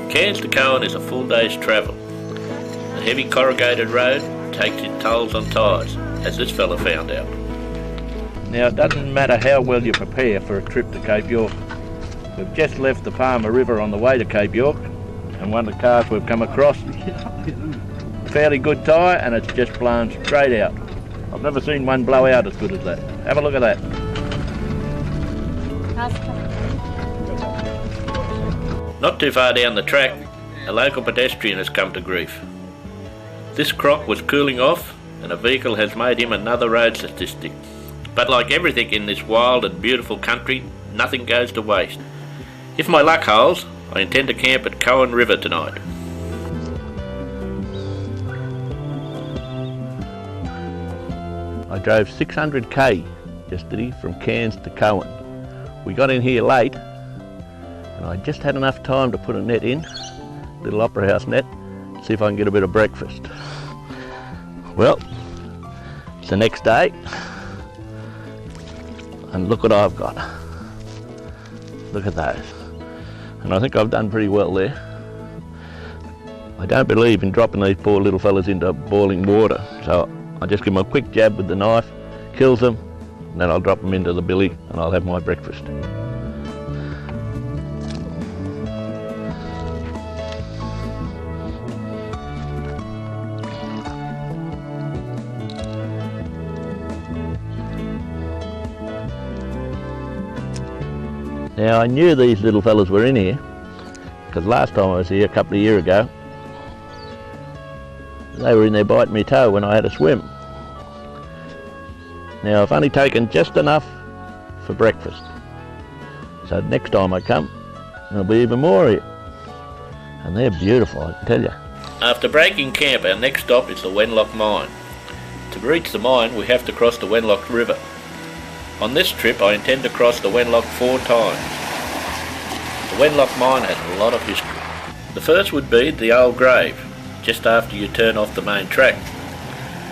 Cairns to Cowan is a full day's travel. The heavy corrugated road takes its tolls on tyres, as this fella found out. Now, it doesn't matter how well you prepare for a trip to Cape York. We've just left the Palmer River on the way to Cape York, and one of the cars we've come across, fairly good tyre, and it's just blown straight out. I've never seen one blow out as good as that. Have a look at that. Not too far down the track, a local pedestrian has come to grief. This croc was cooling off, and a vehicle has made him another road statistic. But like everything in this wild and beautiful country, nothing goes to waste. If my luck holds, I intend to camp at Cowan River tonight. I drove 600k yesterday from Cairns to Cowan. We got in here late, and I just had enough time to put a net in, little opera house net, see if I can get a bit of breakfast. Well, it's the next day, and look what I've got. Look at those. And I think I've done pretty well there. I don't believe in dropping these poor little fellas into boiling water, so I just give them a quick jab with the knife, kills them, and then I'll drop them into the billy and I'll have my breakfast. Now, I knew these little fellas were in here, because last time I was here a couple of years ago, they were in there biting me toe when I had a swim. Now, I've only taken just enough for breakfast, so next time I come, there'll be even more here. And they're beautiful, I can tell you. After breaking camp, our next stop is the Wenlock mine. To reach the mine, we have to cross the Wenlock River. On this trip, I intend to cross the Wenlock 4 times. The Wenlock mine has a lot of history. The first would be the old grave, just after you turn off the main track.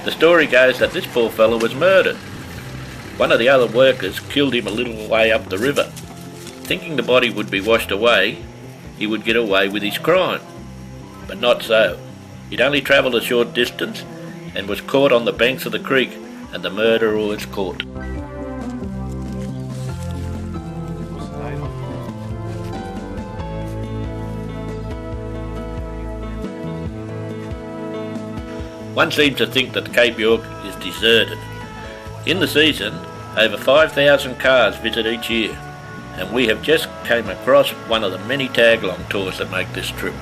The story goes that this poor fellow was murdered. One of the other workers killed him a little way up the river. Thinking the body would be washed away, he would get away with his crime. But not so. He'd only travelled a short distance and was caught on the banks of the creek, and the murderer was caught. One seems to think that Cape York is deserted. In the season, over 5,000 cars visit each year, and we have just came across one of the many tag-along tours that make this trip.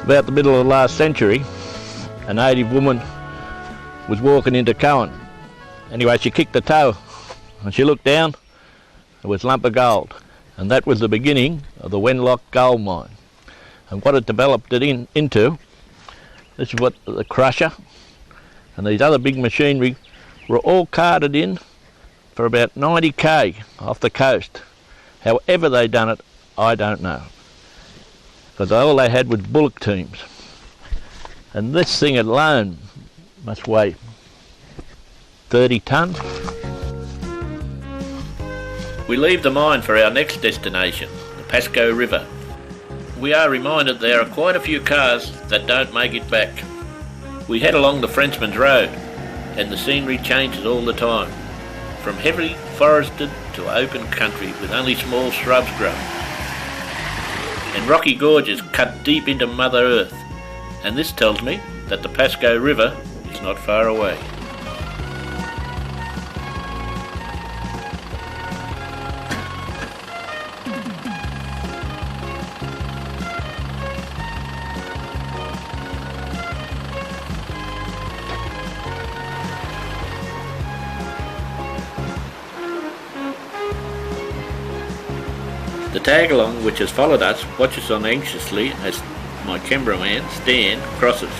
About the middle of the last century, a native woman was walking into Cowan. Anyway, she kicked the toe and she looked down, there was a lump of gold, and that was the beginning of the Wenlock gold mine. And what it developed it into, this is what the crusher and these other big machinery were all carted in for about 90k off the coast. However they done it, I don't know, because all they had was bullock teams, and this thing alone must weigh 30 tonnes. We leave the mine for our next destination, the Pasco River. We are reminded there are quite a few cars that don't make it back. We head along the Frenchman's Road, and the scenery changes all the time, from heavily forested to open country with only small shrubs growing, and rocky gorges cut deep into Mother Earth, and this tells me that the Pasco River is not far away. The tag-along which has followed us watches on anxiously as my cameraman, Stan, crosses.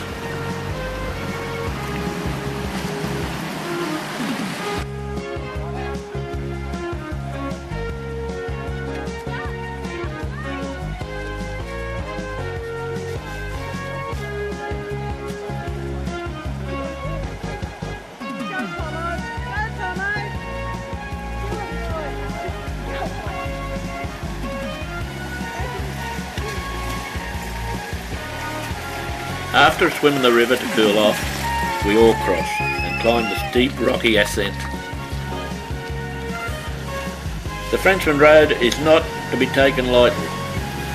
After a swim in the river to cool off, we all cross and climb the steep rocky ascent. The Frenchman Road is not to be taken lightly,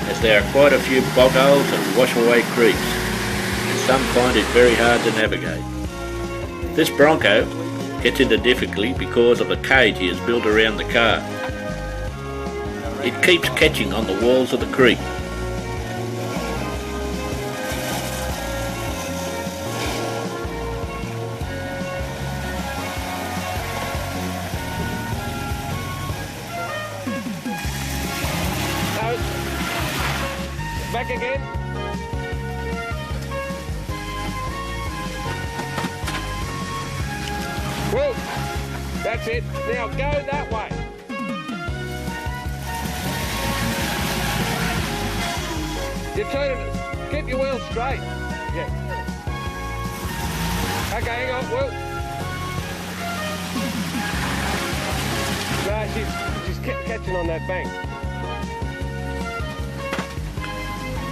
as there are quite a few bog holes and wash-away creeks, and some find it very hard to navigate. This Bronco gets into difficulty because of the cage he has built around the car. It keeps catching on the walls of the creek. Back again. Well, that's it. Now go that way. You're turning it. Keep your wheel straight. Yeah. Okay, hang on, Will. Right, she's catching on that bank.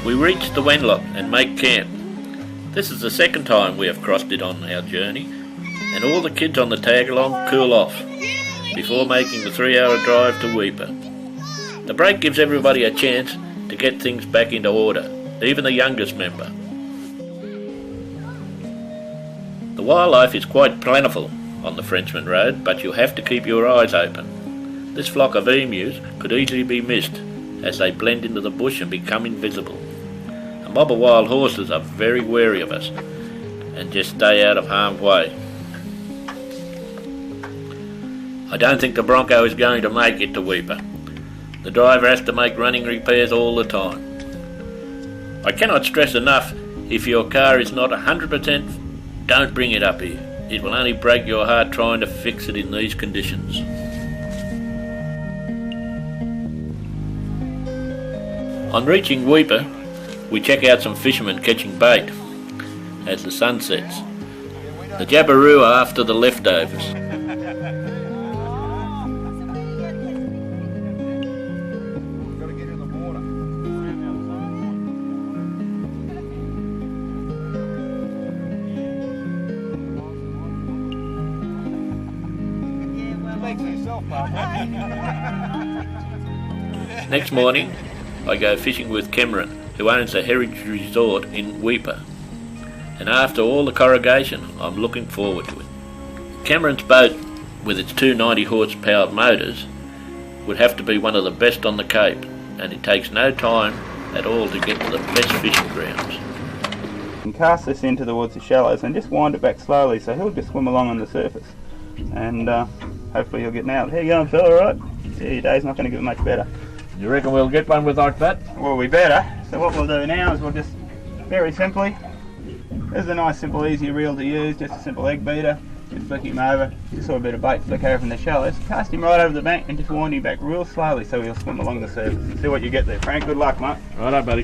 We reach the Wenlock and make camp. This is the second time we have crossed it on our journey, and all the kids on the tag-along cool off before making the 3-hour drive to Weipa. The break gives everybody a chance to get things back into order, even the youngest member. The wildlife is quite plentiful on the Frenchman Road, but you have to keep your eyes open. This flock of emus could easily be missed as they blend into the bush and become invisible. A mob of wild horses are very wary of us and just stay out of harm's way. I don't think the Bronco is going to make it to Weipa. The driver has to make running repairs all the time. I cannot stress enough, if your car is not 100%, don't bring it up here. It will only break your heart trying to fix it in these conditions. On reaching Weipa, we check out some fishermen catching bait as the sun sets. The Jabiru are after the leftovers. Next morning, I go fishing with Cameron, who owns a heritage resort in Weipa, and after all the corrugation, I'm looking forward to it. Cameron's boat, with its two 90 horsepower motors, would have to be one of the best on the Cape, and it takes no time at all to get to the best fishing grounds. And cast this in towards the shallows and just wind it back slowly so he'll just swim along on the surface, and hopefully he'll get nailed. How you going, fella, alright? Yeah, your day's not going to get much better. You reckon we'll get one with like that? Well, we better. So what we'll do now is we'll just, very simply, there's a nice simple easy reel to use, just a simple egg beater. Just flick him over, just saw a bit of bait flick over from the shallows. Cast him right over the bank and just wind him back real slowly so he'll swim along the surface. See what you get there, Frank. Good luck, mate. Righto, buddy.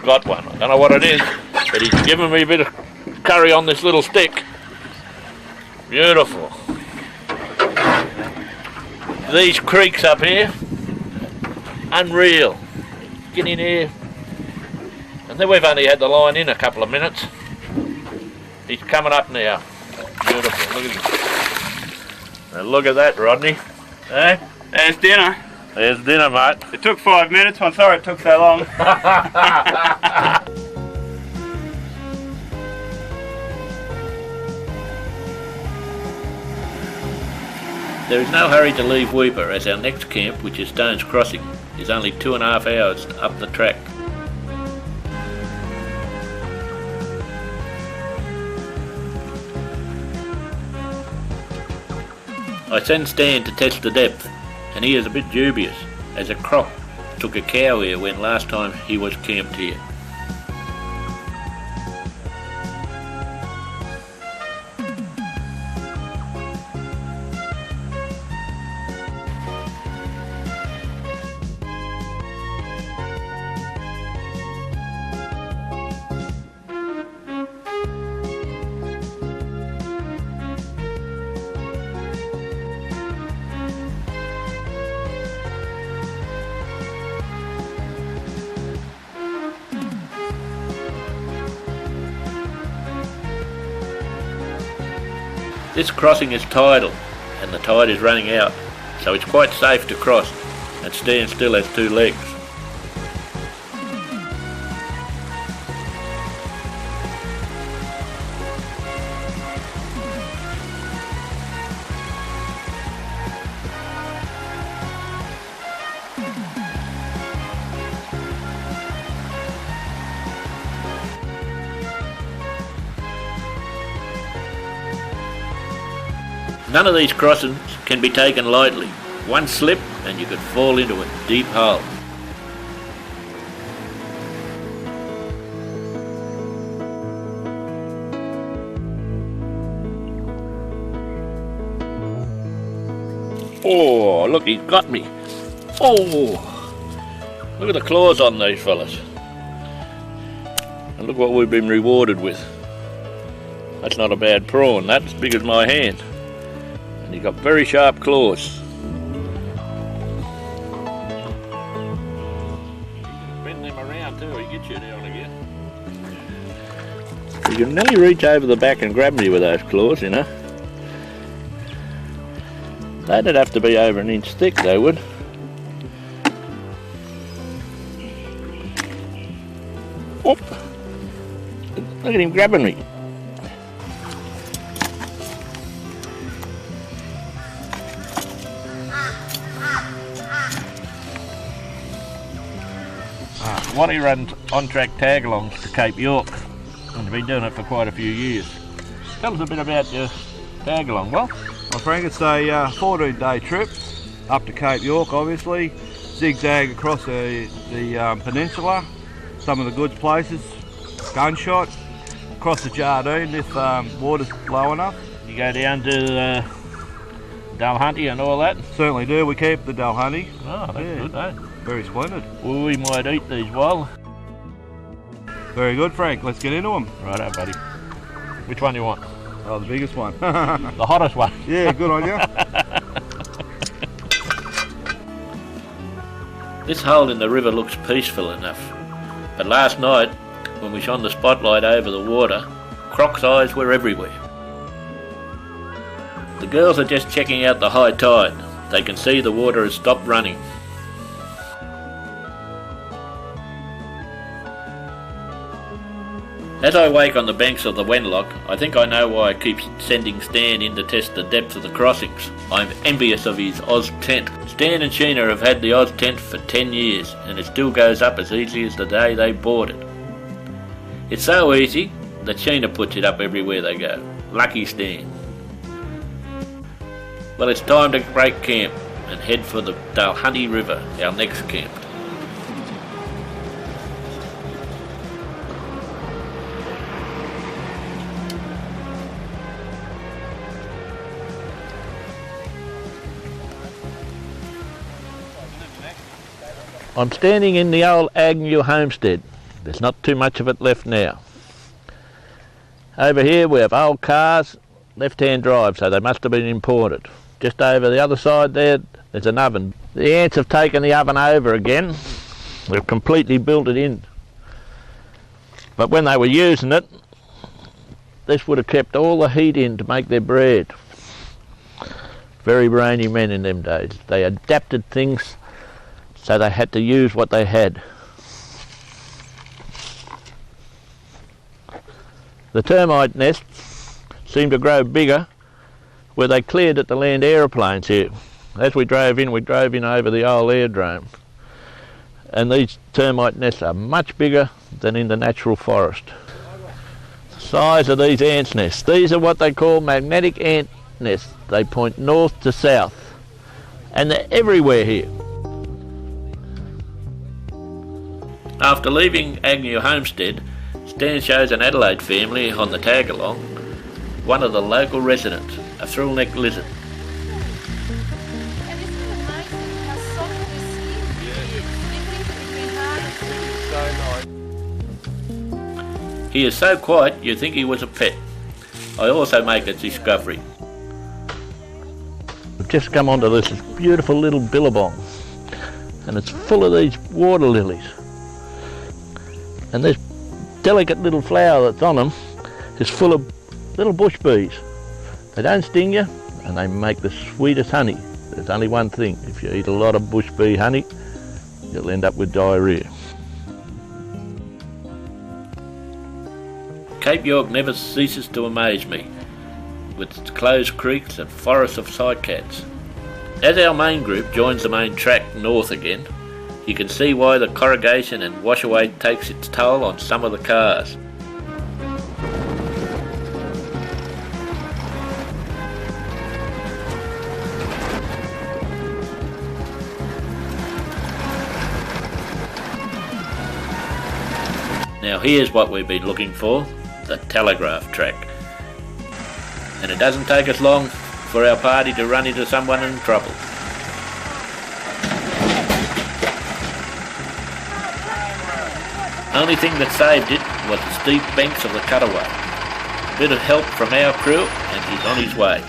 Got one. I don't know what it is, but he's giving me a bit of curry on this little stick. Beautiful. These creeks up here, unreal. Get in here. And then we've only had the line in a couple of minutes. He's coming up now. Beautiful. Look at this. Now look at that, Rodney. Eh? There's dinner. There's dinner, mate. It took 5 minutes. I'm sorry it took so long. There is no hurry to leave Weipa, as our next camp, which is Stones Crossing, is only 2.5 hours up the track. I send Stan to test the depth, and he is a bit dubious, as a croc took a cow here when last time he was camped here. This crossing is tidal and the tide is running out, so it's quite safe to cross and stand still as two legs. None of these crossings can be taken lightly. One slip and you could fall into a deep hole. Oh, look, he's got me. Oh, look at the claws on these fellas. And look what we've been rewarded with. That's not a bad prawn, that's as big as my hand. And he's got very sharp claws. Bend them around too, he gets you down again. You can nearly reach over the back and grab me with those claws, you know. They'd have to be over an inch thick, they would. Oop! Look at him grabbing me. Waddy runs on-track tag-alongs to Cape York, and I've been doing it for quite a few years. Tell us a bit about your tag-along, Well, Frank, it's a 14-day trip up to Cape York, obviously. Zigzag across the peninsula, some of the good places, Gunshot, across the Jardine if water's low enough. You go down to Dalhunty and all that? Certainly do, we keep the Dalhunty. Oh, that's good, eh? Very splendid. Well, we might eat these wild. Very good, Frank. Let's get into them. Righto, buddy. Which one do you want? Oh, the biggest one. The hottest one. Yeah, good on you. This hole in the river looks peaceful enough, but last night, when we shone the spotlight over the water, Croc's eyes were everywhere. The girls are just checking out the high tide. They can see the water has stopped running. As I wake on the banks of the Wenlock, I think I know why I keep sending Stan in to test the depth of the crossings. I'm envious of his Oz tent. Stan and Sheena have had the Oz tent for 10 years and it still goes up as easy as the day they bought it. It's so easy that Sheena puts it up everywhere they go. Lucky Stan. Well, it's time to break camp and head for the Dalhunty River, our next camp. I'm standing in the old Agnew homestead. There's not too much of it left now. Over here we have old cars, left-hand drive, so they must have been imported. Just over the other side there, there's an oven. The ants have taken the oven over again. They've completely built it in. But when they were using it, this would have kept all the heat in to make their bread. Very brainy men in them days. They adapted things so they had to use what they had. The termite nests seemed to grow bigger where they cleared at the land aeroplanes here. As we drove in over the old aerodrome. And these termite nests are much bigger than in the natural forest. The size of these ants' nests. These are what they call magnetic ant nests. They point north to south. And they're everywhere here. After leaving Agnew Homestead, Stan shows an Adelaide family on the tag-along, one of the local residents, a frill-neck lizard. He is so quiet you'd think he was a pet. I also make a discovery. We've just come onto this beautiful little billabong, and it's full of these water lilies. And this delicate little flower that's on them is full of little bush bees. They don't sting you, and they make the sweetest honey. There's only one thing: if you eat a lot of bush bee honey, you'll end up with diarrhoea. Cape York never ceases to amaze me, with its closed creeks and forests of cycads. As our main group joins the main track north again, you can see why the corrugation and washaway takes its toll on some of the cars. Now here's what we've been looking for, the Telegraph track. And it doesn't take us long for our party to run into someone in trouble. Only thing that saved it was the steep banks of the cutaway. Bit of help from our crew and he's on his way.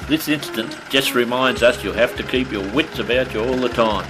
This incident just reminds us you have to keep your wits about you all the time.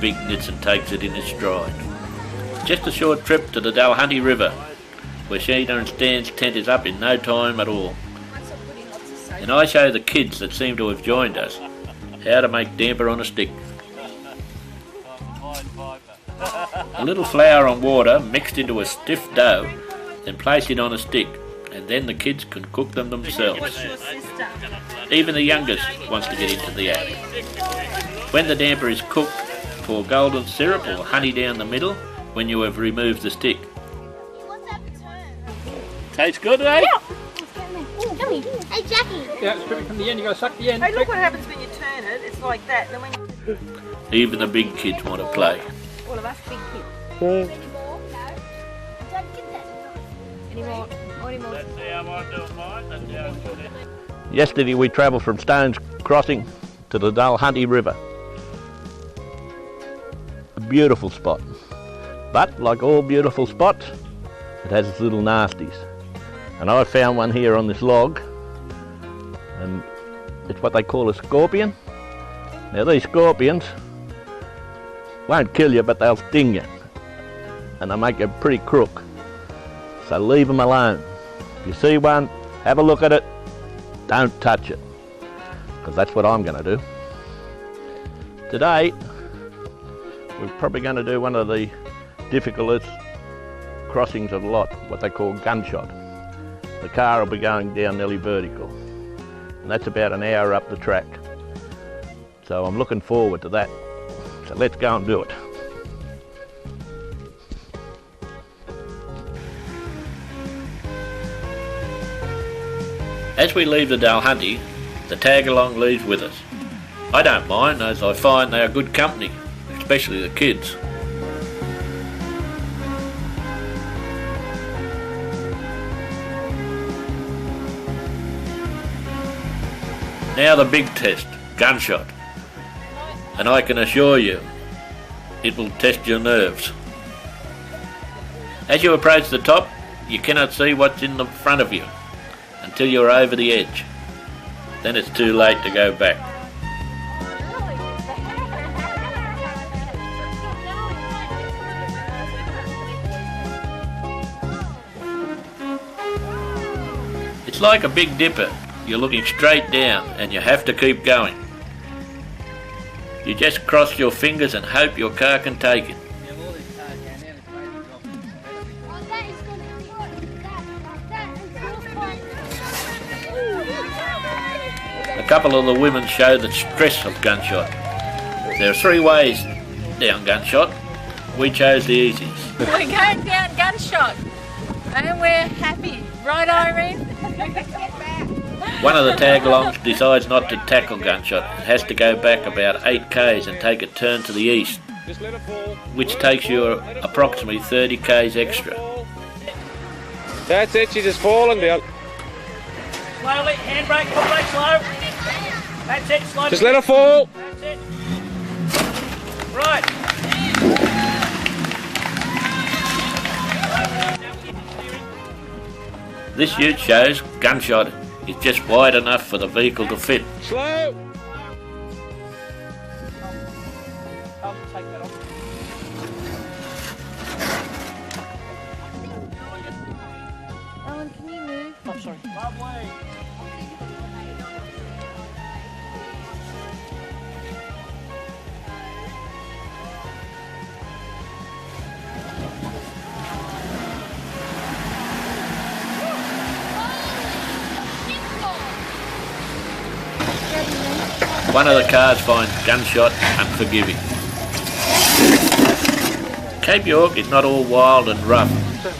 The big Nitson takes it in his stride. Just a short trip to the Dalhunty River, where Sheena and Stan's tent is up in no time at all. And I show the kids that seem to have joined us how to make damper on a stick. A little flour and water mixed into a stiff dough, then place it on a stick, and then the kids can cook them themselves. Even the youngest wants to get into the act. When the damper is cooked, pour golden syrup or honey down the middle when you have removed the stick. Tastes good, eh? Yeah. Yummy. Hey, Jackie. Yeah, strip it from the end. You got to suck the end. Hey, look what happens when you turn it. It's like that. Then when you... Even the big kids want to play. All of us big kids. Anymore? Yesterday we travelled from Stones Crossing to the Dalhunty River. A beautiful spot, but like all beautiful spots, it has its little nasties. And I found one here on this log, and it's what they call a scorpion. Now these scorpions won't kill you, but they'll sting you, and they make you pretty crook. So leave them alone. If you see one, have a look at it, don't touch it, because that's what I'm going to do. Today, we're probably going to do one of the difficult crossings of the lot, what they call gunshot. The car will be going down nearly vertical, and that's about an hour up the track. So I'm looking forward to that. So let's go and do it. As we leave the Dalhunty, the tag-along leaves with us. I don't mind, as I find they are good company, especially the kids. Now the big test, gunshot. And I can assure you, it will test your nerves. As you approach the top, you cannot see what's in the front of you until you're over the edge. Then it's too late to go back. It's like a Big Dipper. You're looking straight down and you have to keep going. You just cross your fingers and hope your car can take it. A couple of the women show the stress of gunshot. There are 3 ways down gunshot. We chose the easiest. We're going down gunshot and we're happy. Right, Irene? One of the tag-alongs decides not to tackle gunshot and has to go back about 8 k's and take a turn to the east Just let it fall. which takes you approximately 30 k's extra. That's it, she's just falling down. Slowly, handbrake, foot brake slow. That's it, slow. Just let her fall. That's it. Right. This ute shows gunshot is just wide enough for the vehicle to fit. Slow. I'll take that off. Alan, can you move? Oh, sorry. Lovely. One of the cars finds gunshot unforgiving. Cape York is not all wild and rough.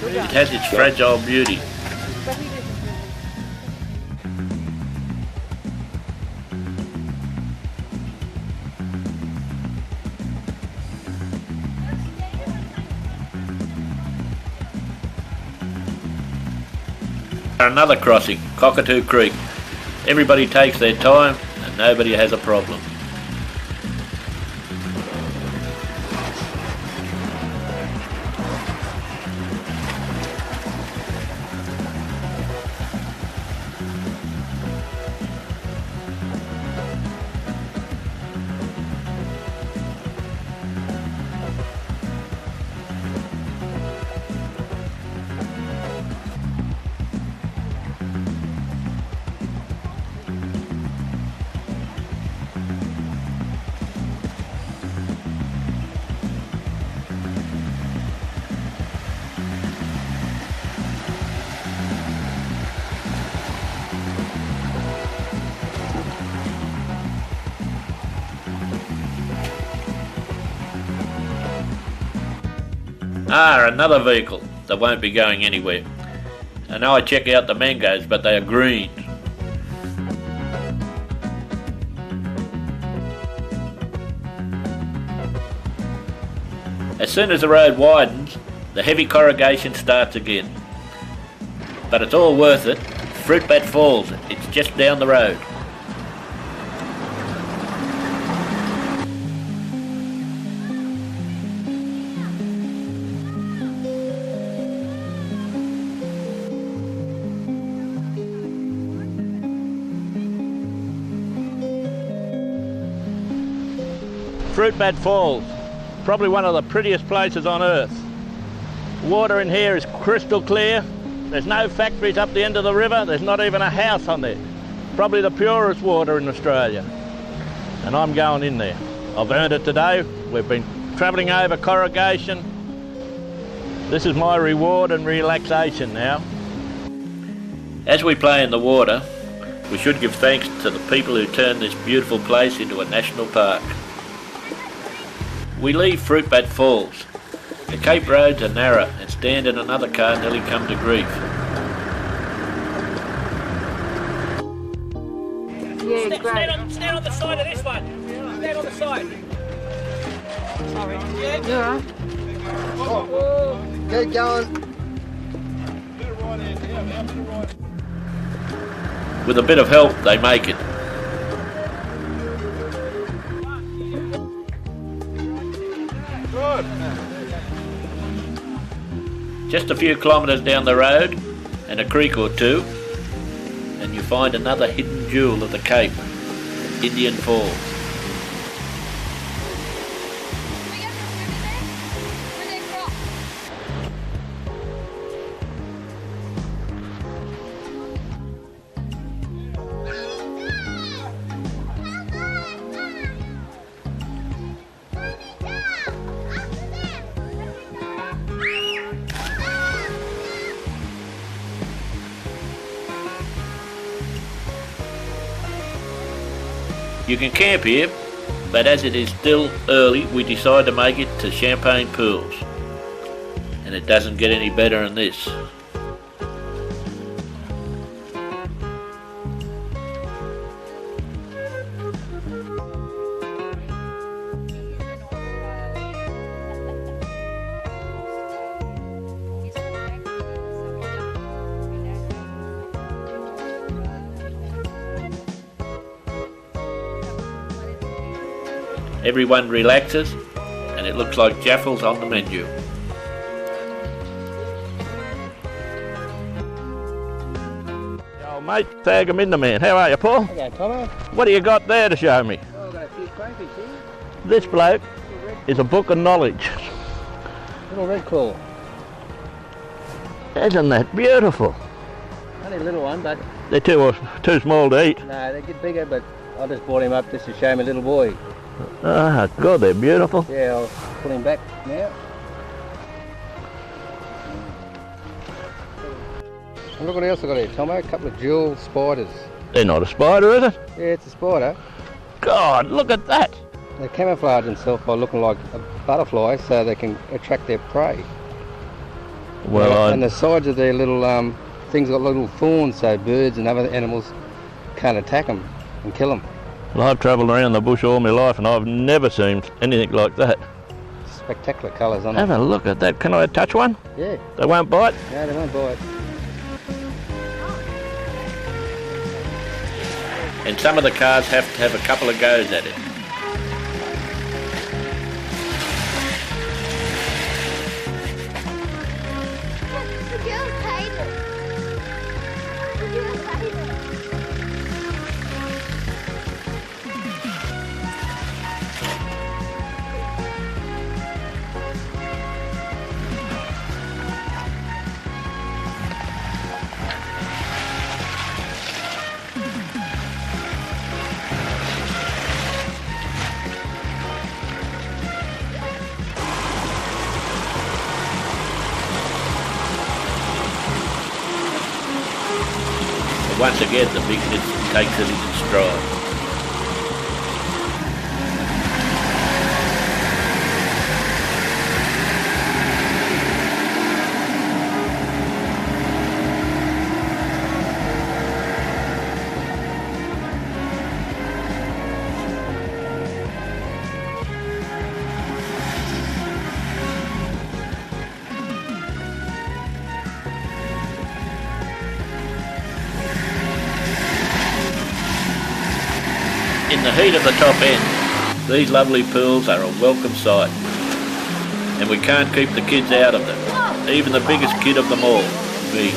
It has its fragile beauty. Another crossing, Cockatoo Creek. Everybody takes their time and nobody has a problem. Another vehicle that won't be going anywhere. I know I check out the mangoes, but they are green. As soon as the road widens, the heavy corrugation starts again. But it's all worth it. Fruitbat Falls, it's just down the road. Fruitbat Falls, probably one of the prettiest places on earth. Water in here is crystal clear. There's no factories up the end of the river. There's not even a house on there. Probably the purest water in Australia. And I'm going in there. I've earned it today. We've been travelling over corrugation. This is my reward and relaxation now. As we play in the water, we should give thanks to the people who turned this beautiful place into a national park. We leave Fruitbat Falls. The Cape roads are narrow and Stan and another car nearly come to grief. Yeah, great. Stand on the side of this one. Stand on the side. Sorry. You alright? Keep going. With a bit of help, they make it. Just a few kilometres down the road, and a creek or two, and you find another hidden jewel of the Cape, Indian Falls. You can camp here, but as it is still early, we decide to make it to Champagne Pools. And it doesn't get any better than this. Everyone relaxes, and it looks like Jaffle's on the menu. Yo, mate, tag him in the man. How are you, Paul? Hello, Tommo. What do you got there to show me? Oh, I've got a few crayfish here. This bloke is a book of knowledge. Little red claw. Isn't that beautiful? Only a little one, but They're too small to eat. no, they get bigger, but I just brought him up just to show my little boy. Ah, God, they're beautiful. Yeah, I'll pull him back now. And look what else I got here, Tommo. A couple of jewel spiders. They're not a spider, is it? Yeah, it's a spider. God, look at that. They camouflage themselves by looking like a butterfly so they can attract their prey. Well, And the sides of their little things got little thorns so birds and other animals can't attack them and kill them. well, I've travelled around the bush all my life and I've never seen anything like that. Spectacular colours on Have it. a look at that. Can I touch one? Yeah, They won't bite? no, they won't bite. And some of the cars have to have a couple of goes at it. The girls hate it. The girls hate it. But once again, the bigness takes it in stride. In the heat of the top end, these lovely pools are a welcome sight, and we can't keep the kids out of them, even the biggest kid of them all, me.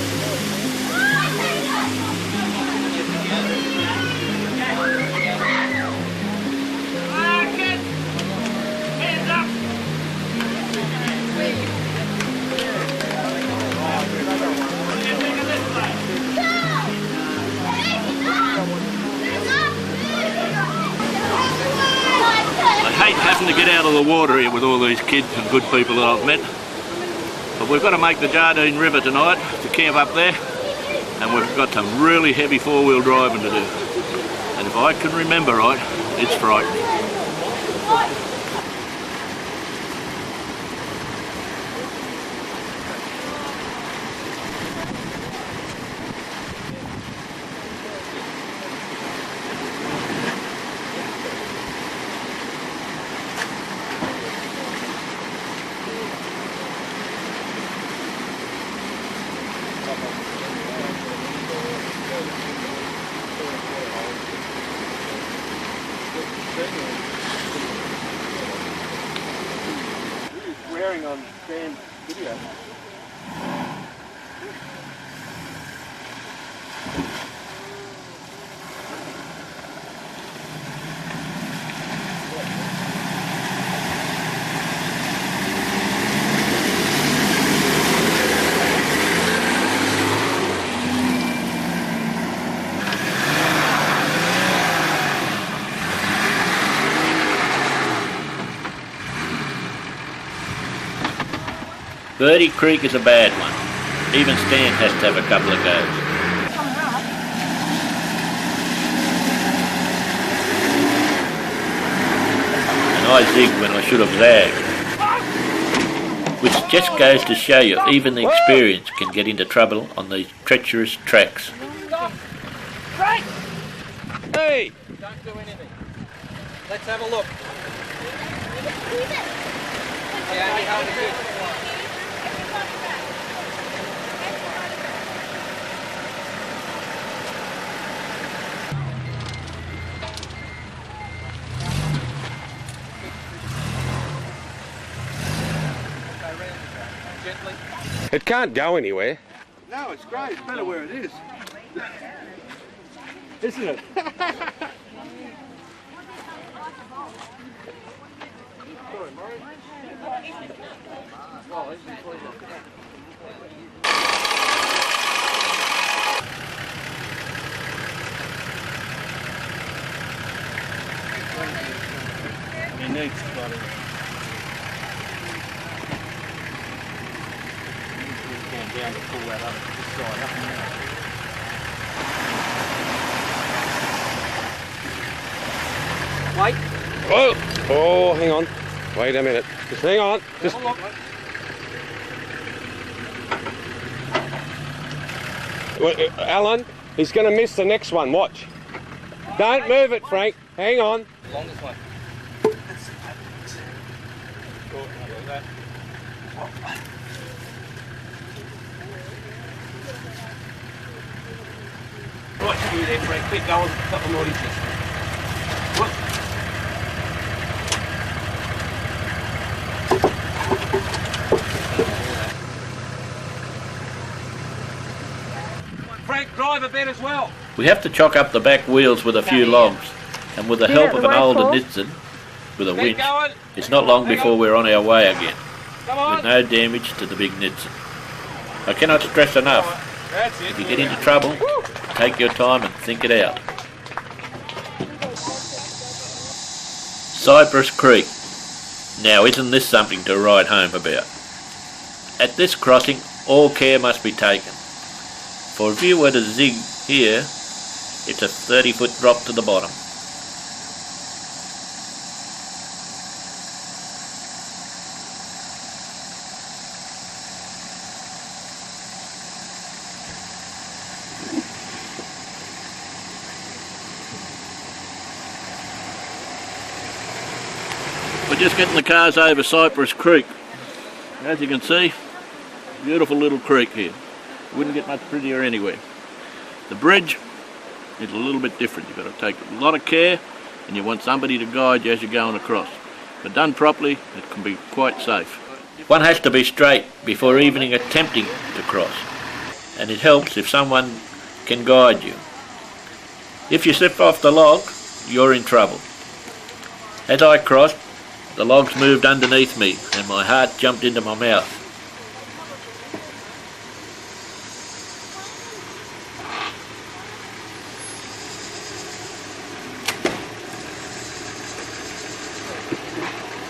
I hate having to get out of the water here with all these kids and good people that I've met. But we've got to make the Jardine River tonight to camp up there, and we've got some really heavy four-wheel driving to do. And if I can remember right, it's frightening. Swearing on Sam's video. Birdie Creek is a bad one. Even Stan has to have a couple of goes. And I zigged when I should have zagged. Which just goes to show you, even the experience can get into trouble on these treacherous tracks. Hey! Don't do anything. Let's have a look. Yeah, you hold it good. gently. It can't go anywhere. No, it's great. It's better where it is. Isn't it? He needs somebody. Down to pull that up this side up and down. Wait. Oh, hang on. Wait a minute. Just hang on. Just. Alan, he's going to miss the next one. Watch. Don't move it, Frank. Hang on. Longest one. Right through there, Frank. Keep going. A couple more inches. What? Frank, drive a bit as well. We have to chock up the back wheels with a few logs, and with the help of an older Nitsan with a winch, it's not long before we're on our way again, with no damage to the big Nitsan. I cannot stress enough, if you get into trouble, take your time and think it out. Cypress Creek. Now isn't this something to write home about? At this crossing, all care must be taken. For if you were to zig here, it's a 30-foot drop to the bottom. We're just getting the cars over Cypress Creek. As you can see, beautiful little creek here. Wouldn't get much prettier anywhere. The bridge is a little bit different. You've got to take a lot of care and you want somebody to guide you as you're going across. But done properly, it can be quite safe. One has to be straight before even attempting to cross. And it helps if someone can guide you. If you slip off the log, you're in trouble. As I crossed, the logs moved underneath me and my heart jumped into my mouth.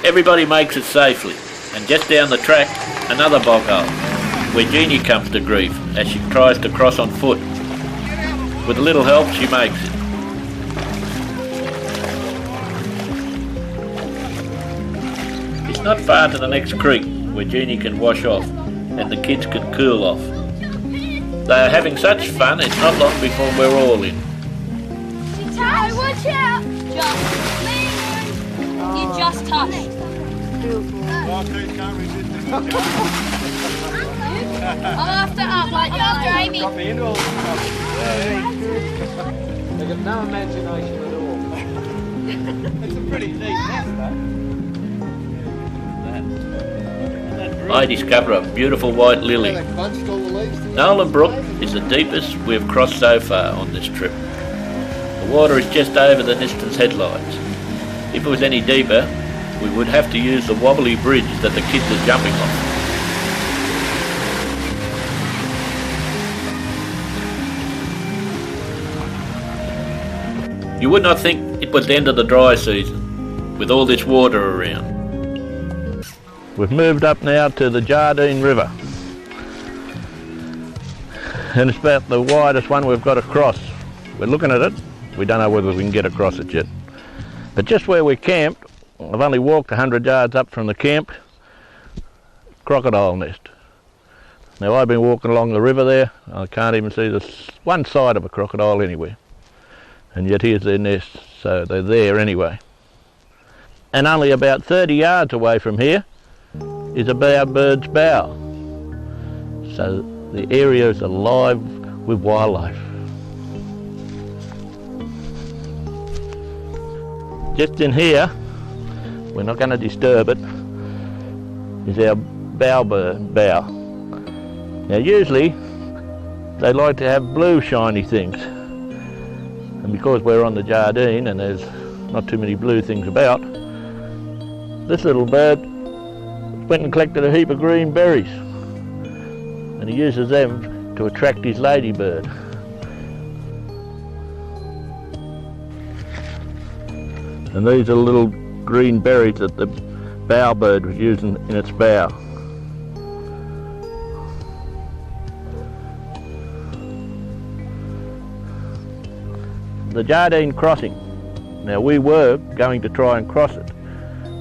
Everybody makes it safely, and just down the track, another bog hole, where Jeannie comes to grief as she tries to cross on foot. With a little help, she makes it. It's not far to the next creek, where Jeannie can wash off, and the kids can cool off. They are having such fun, it's not long before we're all in. Hey, watch out! You just touched. I'm after Amy. They got no imagination at all. It's a pretty neat nest, though. I discover a beautiful white lily. Nolan Brook is the deepest we've crossed so far on this trip. The water is just over the Niston's headlights. If it was any deeper, we would have to use the wobbly bridge that the kids are jumping on. You would not think it was the end of the dry season, with all this water around. We've moved up now to the Jardine River. And it's about the widest one we've got across. We're looking at it. We don't know whether we can get across it yet. But just where we camped, I've only walked 100 yards up from the camp, crocodile nest. Now I've been walking along the river there, I can't even see one side of a crocodile anywhere. And yet here's their nest, so they're there anyway. And only about 30 yards away from here is a bowerbird's bow. So the area is alive with wildlife. Just in here, we're not going to disturb it, is our bow. Now usually they like to have blue shiny things, and because we're on the Jardine and there's not too many blue things about, this little bird went and collected a heap of green berries, and he uses them to attract his ladybird. And these are the little green berries that the bowerbird was using in its bow. The Jardine crossing. Now we were going to try and cross it,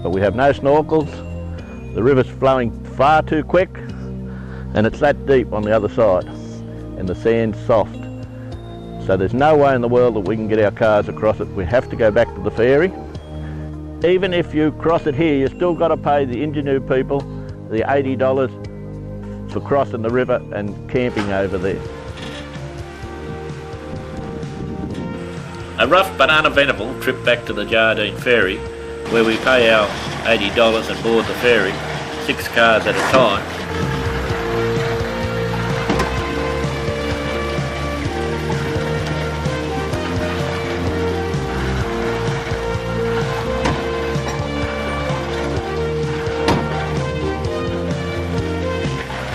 but we have no snorkels, the river's flowing far too quick, and it's that deep on the other side, and the sand's soft. So there's no way in the world that we can get our cars across it. We have to go back to the ferry. Even if you cross it here, you've still got to pay the Ingenue people the $80 for crossing the river and camping over there. A rough but uneventful trip back to the Jardine ferry, where we pay our $80 and board the ferry, 6 cars at a time.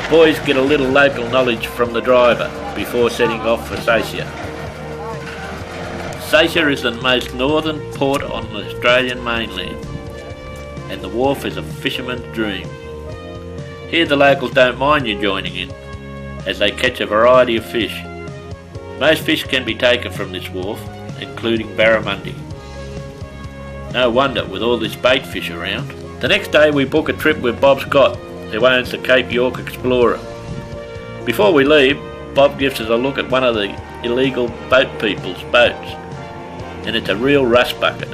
The boys get a little local knowledge from the driver before setting off for Sacia. Sacia is the most northern port on the Australian mainland, and the wharf is a fisherman's dream. Here the locals don't mind you joining in, as they catch a variety of fish. Most fish can be taken from this wharf, including barramundi. No wonder with all this bait fish around. The next day we book a trip with Bob Scott, who owns the Cape York Explorer. Before we leave, Bob gives us a look at one of the illegal boat people's boats, and it's a real rust bucket.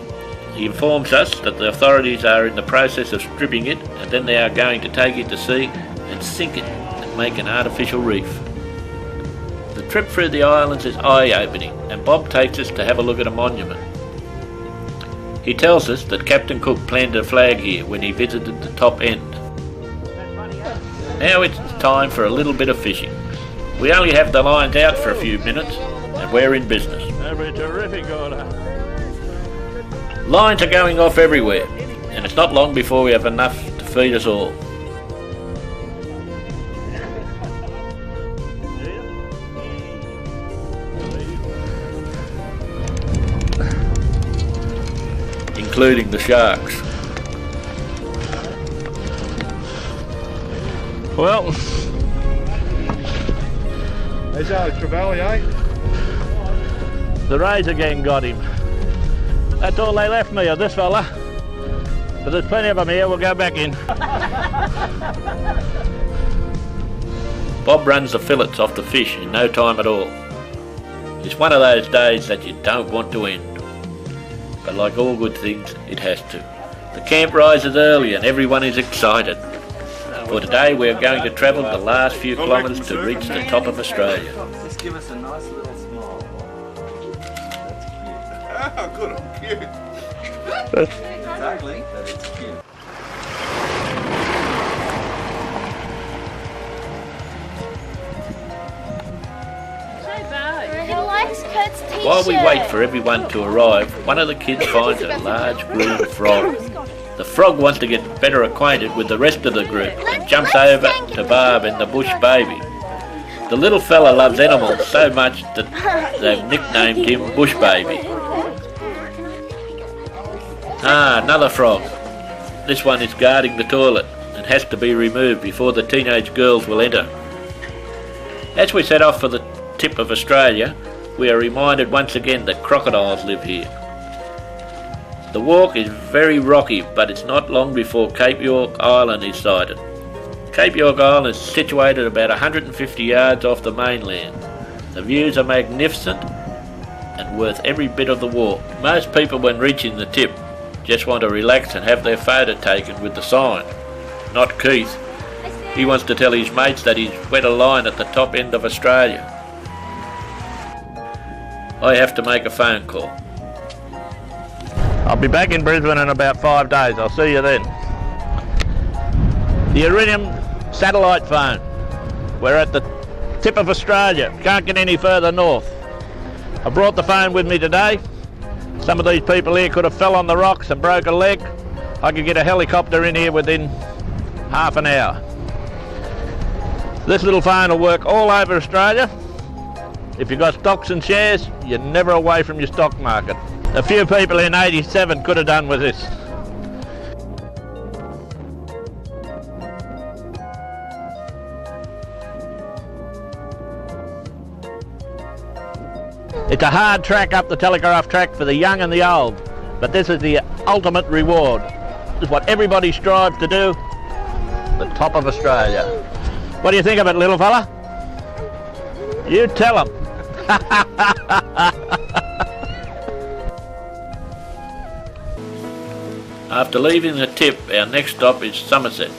He informs us that the authorities are in the process of stripping it, and then they are going to take it to sea and sink it and make an artificial reef. The trip through the islands is eye-opening, and Bob takes us to have a look at a monument. He tells us that Captain Cook planted a flag here when he visited the top end. Now it's time for a little bit of fishing. We only have the lines out for a few minutes, and we're in business. Every terrific order. Lines are going off everywhere, and it's not long before we have enough to feed us all. Including the sharks. Well, There's Trevally, eh? the Razor Gang got him. That's all they left me of this fella. But there's plenty of them here, we'll go back in. Bob runs the fillets off the fish in no time at all. It's one of those days that you don't want to end. But like all good things, it has to. The camp rises early and everyone is excited. For today we are going to travel the last few kilometres to reach the top of Australia. Just give us a nice little smile. That's cute. Oh, good, I'm cute. It's ugly, but it's cute. He likes Kurt's t-shirt. While we wait for everyone to arrive, one of the kids finds a large green frog. The frog wants to get better acquainted with the rest of the group and jumps over to Barb and the bush baby. The little fella loves animals so much that they've nicknamed him Bush Baby. Ah, another frog. This one is guarding the toilet and has to be removed before the teenage girls will enter. As we set off for the tip of Australia, we are reminded once again that crocodiles live here. The walk is very rocky, but it's not long before Cape York Island is sighted. Cape York Island is situated about 150 yards off the mainland. The views are magnificent and worth every bit of the walk. Most people when reaching the tip just want to relax and have their photo taken with the sign. Not Keith. He wants to tell his mates that he's wet a line at the top end of Australia. I have to make a phone call. I'll be back in Brisbane in about 5 days. I'll see you then. The iridium satellite phone. We're at the tip of Australia, can't get any further north. I brought the phone with me today. Some of these people here could have fell on the rocks and broke a leg. I could get a helicopter in here within half an hour. This little phone will work all over Australia. If you've got stocks and shares, you're never away from your stock market. A few people in 87 could have done with this. It's a hard track up the Telegraph track for the young and the old, but this is the ultimate reward. This is what everybody strives to do, the top of Australia. What do you think of it, little fella? You tell them. After leaving the tip, our next stop is Somerset.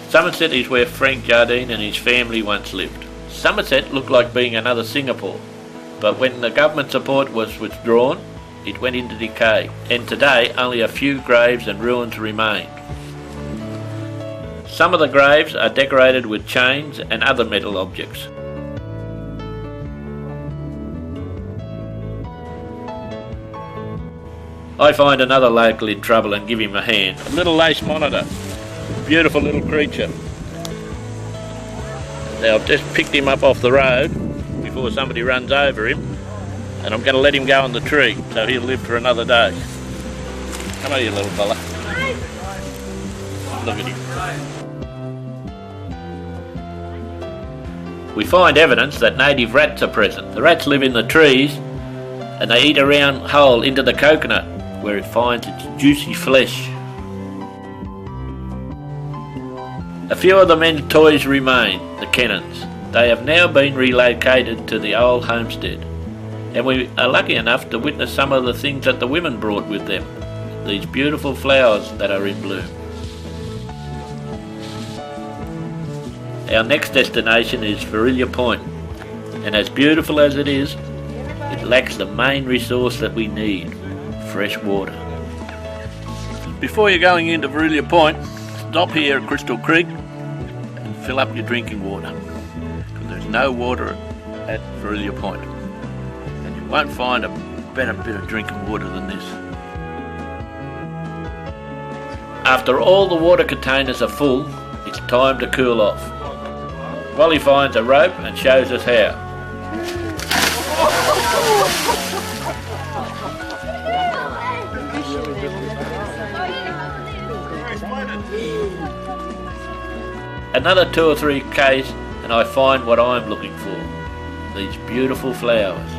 Somerset is where Frank Jardine and his family once lived. Somerset looked like being another Singapore, but when the government support was withdrawn, it went into decay, and today only a few graves and ruins remain. Some of the graves are decorated with chains and other metal objects. I find another local in trouble and give him a hand. A little lace monitor, beautiful little creature. Now I've just picked him up off the road before somebody runs over him, and I'm going to let him go on the tree so he'll live for another day. Come on, you little fella. Look at him. We find evidence that native rats are present. The rats live in the trees and they eat a round hole into the coconut where it finds its juicy flesh. A few of the men's toys remain, the cannons. They have now been relocated to the old homestead, and we are lucky enough to witness some of the things that the women brought with them, these beautiful flowers that are in bloom. Our next destination is Vrilya Point, and as beautiful as it is, it lacks the main resource that we need, fresh water. Before you're going into Vrilya Point, stop here at Crystal Creek and fill up your drinking water, because there's no water at Vrilya Point, and you won't find a better bit of drinking water than this. After all the water containers are full, it's time to cool off. Wally finds a rope and shows us how. Another 2 or 3 k's and I find what I'm looking for, these beautiful flowers.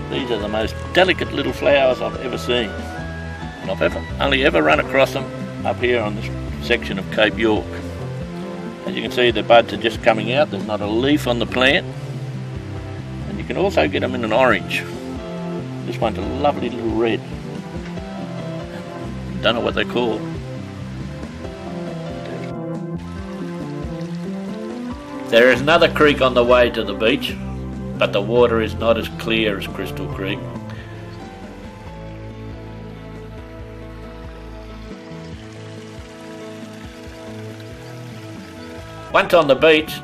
These are the most delicate little flowers I've ever seen, and I've only ever run across them up here on this section of Cape York. As you can see, the buds are just coming out, there's not a leaf on the plant, and you can also get them in an orange. This one's a lovely little red. Don't know what they're called. There is another creek on the way to the beach, but the water is not as clear as Crystal Creek. Once on the beach,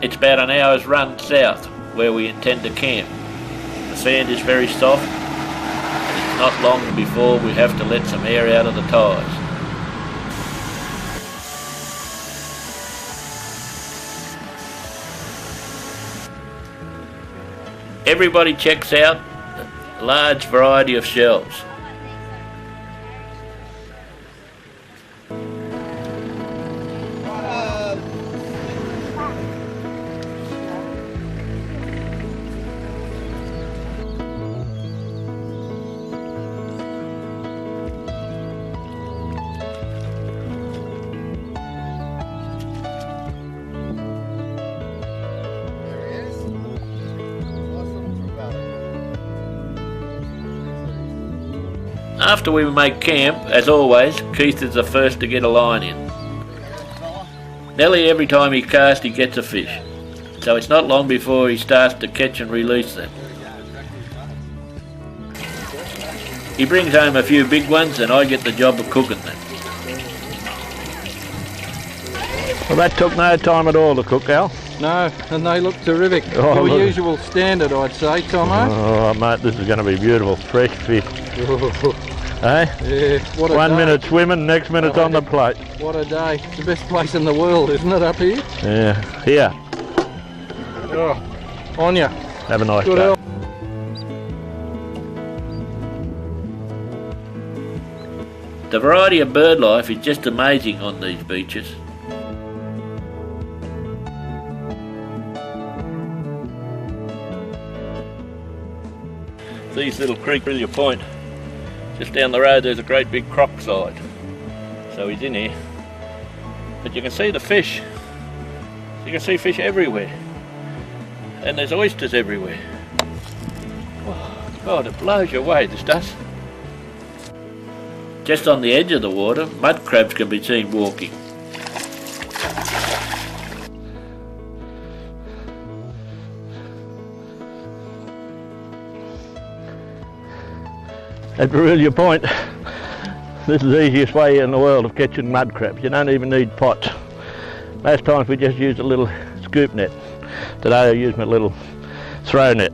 it's about an hour's run south, where we intend to camp. The sand is very soft, and it's not long before we have to let some air out of the tyres. Everybody checks out a large variety of shells. After we make camp, as always, Keith is the first to get a line in. Nearly every time he casts, he gets a fish, so it's not long before he starts to catch and release them. He brings home a few big ones and I get the job of cooking them. Well, that took no time at all to cook, Al. No, and they look terrific. Oh, Your look. usual standard, I'd say, Tommo. Oh, mate, this is going to be beautiful. Fresh fish. Eh? Yeah, what a 1 day. minute swimming, next minute's on the plate. What a day. It's the best place in the world, isn't it, up here? Yeah, here. Oh, on ya. Have a nice Good day. help. The variety of bird life is just amazing on these beaches. These little creek, Vrilya Point, just down the road there's a great big croc side. So he's in here. But you can see the fish. You can see fish everywhere. And there's oysters everywhere. Oh, God, it blows you away, this does. Just on the edge of the water, mud crabs can be seen walking. At Vrilya Point, this is the easiest way in the world of catching mud crabs. You don't even need pots. Most times we just use a little scoop net. Today I used my little throw net.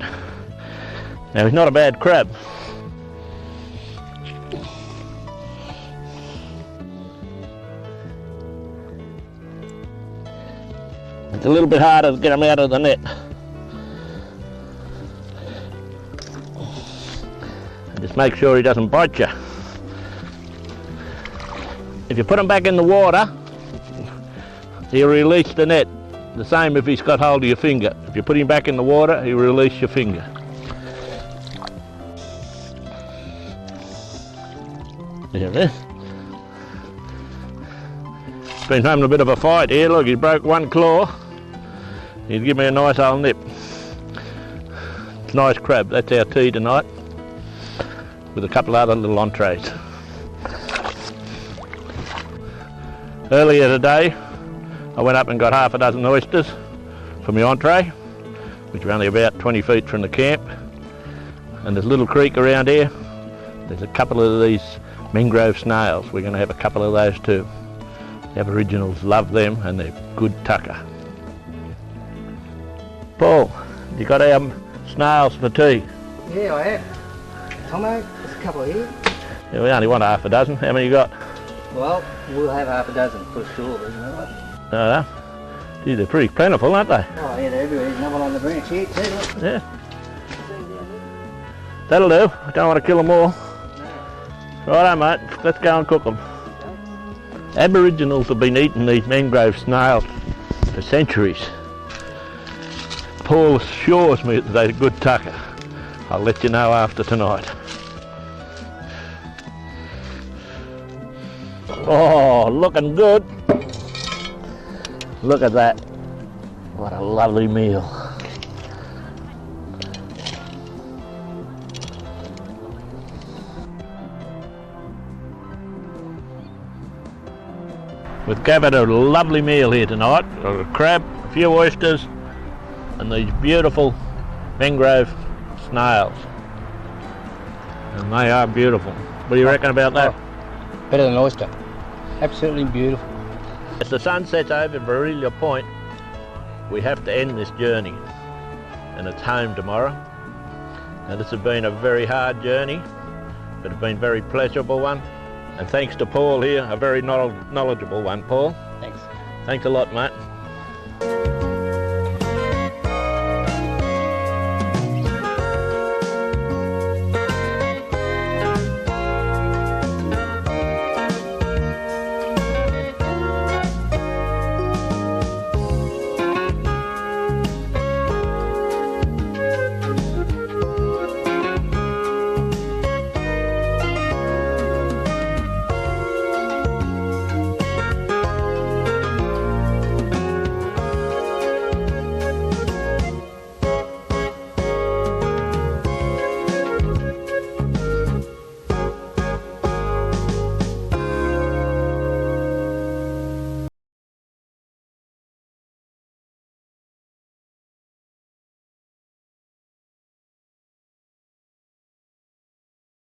Now he's not a bad crab. It's a little bit harder to get them out of the net. And just make sure he doesn't bite you. If you put him back in the water, he'll release the net. The same if he's got hold of your finger. If you put him back in the water, he'll release your finger. There it is. Been having a bit of a fight here. Look, he broke one claw. He'd give me a nice old nip. It's a nice crab. That's our tea tonight, with a couple of other little entrees. Earlier today, I went up and got half a dozen oysters for my entree, which are only about 20 feet from the camp. And there's a little creek around here. There's a couple of these mangrove snails. We're going to have a couple of those too. The Aboriginals love them and they're good tucker. Paul, you got our snails for tea? Yeah, I have. Tommo, there's a couple here. Yeah, we only want half a dozen. How many you got? Well, we'll have half a dozen for sure, isn't it? No. Gee, they're pretty plentiful, aren't they? Oh yeah, they're everywhere. There's another one on the branch here too, look. Yeah. That'll do. I don't want to kill them all. Righto, mate. Let's go and cook them. Aboriginals have been eating these mangrove snails for centuries. Paul assures me that they're a good tucker. I'll let you know after tonight. Oh, looking good. Look at that. What a lovely meal. We've gathered a lovely meal here tonight. Got a crab, a few oysters, and these beautiful mangrove snails. And they are beautiful. What do you reckon about that? Better than oyster. Absolutely beautiful. As the sun sets over Vrilya Point, we have to end this journey, and it's home tomorrow. Now this has been a very hard journey, but it's been a very pleasurable one. And thanks to Paul here, a very knowledgeable one, Paul. Thanks. Thanks a lot, mate.